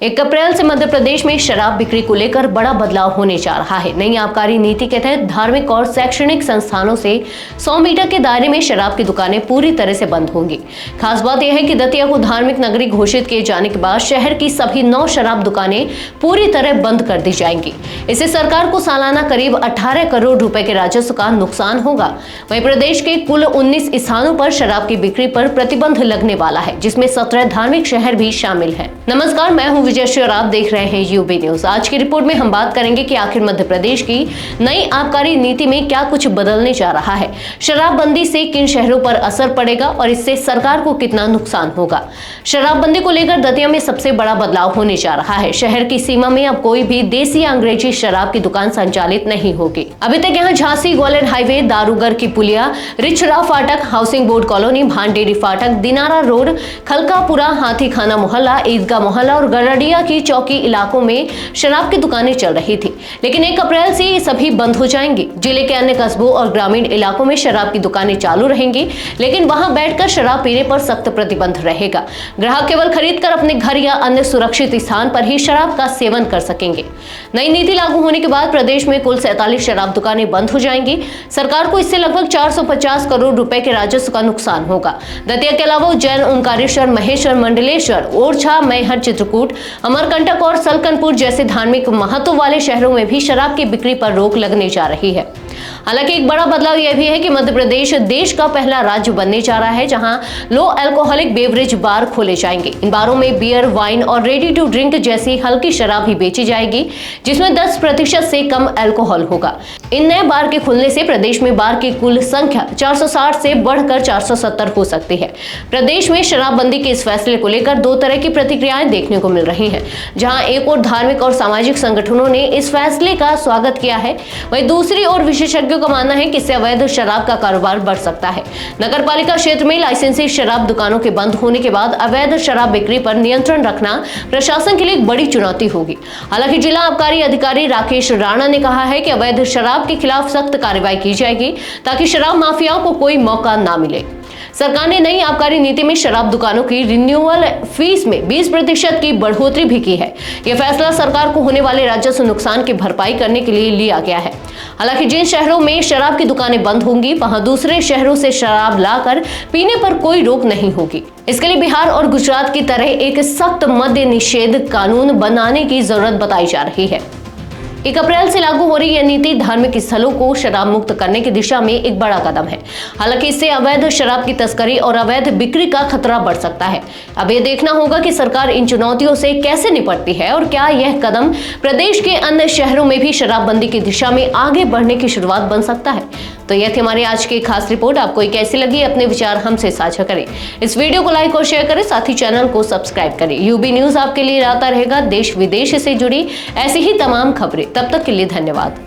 1 अप्रैल से मध्य प्रदेश में शराब बिक्री को लेकर बड़ा बदलाव होने जा रहा है। नई आबकारी नीति के तहत धार्मिक और शैक्षणिक संस्थानों से 100 मीटर के दायरे में शराब की दुकानें पूरी तरह से बंद होंगी। खास बात यह है कि दतिया को धार्मिक नगरी घोषित किए जाने के बाद शहर की सभी 9 शराब दुकानें पूरी तरह बंद कर दी जाएंगी। इससे सरकार को सालाना करीब 18 करोड़ रुपए के राजस्व का नुकसान होगा। वहीं प्रदेश के कुल 19 स्थानों पर शराब की बिक्री पर प्रतिबंध लगने वाला है, जिसमें 17 धार्मिक शहर भी शामिल हैं। नमस्कार, मैं हूं और आप देख रहे हैं यूबी न्यूज। आज की रिपोर्ट में हम बात करेंगे कि आखिर मध्य प्रदेश की नई आबकारी नीति में क्या कुछ बदलने जा रहा है, शराबबंदी से किन शहरों पर असर पड़ेगा और इससे सरकार को कितना नुकसान होगा। शराबबंदी को लेकर दतिया में सबसे बड़ा बदलाव होने जा रहा है। शहर की सीमा में अब कोई भी देसी या अंग्रेजी शराब की दुकान संचालित नहीं होगी। अभी तक यहाँ झांसी ग्वालियर हाईवे, दारूगढ़ की पुलिया, रिछरा फाटक, हाउसिंग बोर्ड कॉलोनी, भांडेरी फाटक, दिनारा रोड, खलकापुरा, हाथी खाना मोहल्ला, ईदगाह मोहल्ला और गरडिया की चौकी इलाकों में शराब की दुकानें चल रही थी, लेकिन 1 अप्रैल से ये सभी बंद हो जाएंगी। जिले के अन्य कस्बों और ग्रामीण इलाकों में शराब की दुकानें चालू रहेंगी, लेकिन वहां बैठकर शराब पीने पर सख्त प्रतिबंध रहेगा। ग्राहक केवल खरीदकर अपने घर या अन्य सुरक्षित स्थान पर ही शराब का सेवन कर सकेंगे। नई नीति लागू होने के बाद प्रदेश में कुल 47 शराब दुकानें बंद हो जाएंगी। सरकार को इससे लगभग 450 करोड़ रुपए के राजस्व का नुकसान होगा। दतिया के अलावा उज्जैन, ओंकारेश्वर, महेश्वर, मंडलेश्वर, ओरछा, मैहर, चित्रकूट, अमरकंटक और सलकनपुर जैसे धार्मिक महत्व वाले शहरों में भी शराब की बिक्री पर रोक लगने जा रही है। हालांकि एक बड़ा बदलाव यह भी है कि मध्य प्रदेश देश का पहला राज्य बनने जा रहा है जहां लो अल्कोहलिक बेवरेज बार खोले जाएंगे। इन बारों में बियर, वाइन और रेडी टू ड्रिंक जैसी हल्की शराब ही बेची जाएगी, जिसमें 10% से कम अल्कोहल होगा। इन नए बार के खुलने से प्रदेश में बार की कुल संख्या 460 से बढ़कर 470 हो सकती है। प्रदेश में शराबबंदी के इस फैसले को लेकर 2 तरह की प्रतिक्रियाएं देखने को मिल रही हैं। जहां एक और धार्मिक और सामाजिक संगठनों ने इस फैसले का स्वागत किया है, वहीं दूसरी ओर विशेषज्ञों का मानना है कि इससे अवैध शराब का कारोबार बढ़ सकता है। नगरपालिका क्षेत्र में लाइसेंसी शराब दुकानों के बंद होने के बाद अवैध शराब बिक्री पर नियंत्रण रखना प्रशासन के लिए एक बड़ी चुनौती होगी। हालांकि जिला आबकारी अधिकारी राकेश राणा ने कहा है कि अवैध शराब के खिलाफ सख्त कार्रवाई की जाएगी ताकि शराब माफियाओं को कोई मौका ना मिले। सरकार ने नई आबकारी नीति में शराब दुकानों की रिन्यूअल फीस में 20% की बढ़ोतरी भी की है। यह फैसला सरकार को होने वाले राजस्व नुकसान की भरपाई करने के लिए लिया गया है। हालांकि जिन शहरों में शराब की दुकानें बंद होंगी, वहां दूसरे शहरों से शराब लाकर पीने पर कोई रोक नहीं होगी। इसके लिए बिहार और गुजरात की तरह एक सख्त मद्य निषेध कानून बनाने की जरूरत बताई जा रही है। 1 अप्रैल से लागू हो रही यह नीति धार्मिक स्थलों को शराब मुक्त करने की दिशा में एक बड़ा कदम है। हालांकि इससे अवैध शराब की तस्करी और अवैध बिक्री का खतरा बढ़ सकता है। अब यह देखना होगा कि सरकार इन चुनौतियों से कैसे निपटती है और क्या यह कदम प्रदेश के अन्य शहरों में भी शराबबंदी की दिशा में आगे बढ़ने की शुरुआत बन सकता है। तो यह थी हमारी आज की खास रिपोर्ट। आपको कैसी लगी, अपने विचार हमसे साझा करें। इस वीडियो को लाइक और शेयर करें, साथ ही चैनल को सब्सक्राइब करें। यूबी न्यूज आपके लिए लाता रहेगा देश विदेश से जुड़ी ऐसी ही तमाम खबरें। तब तक के लिए धन्यवाद।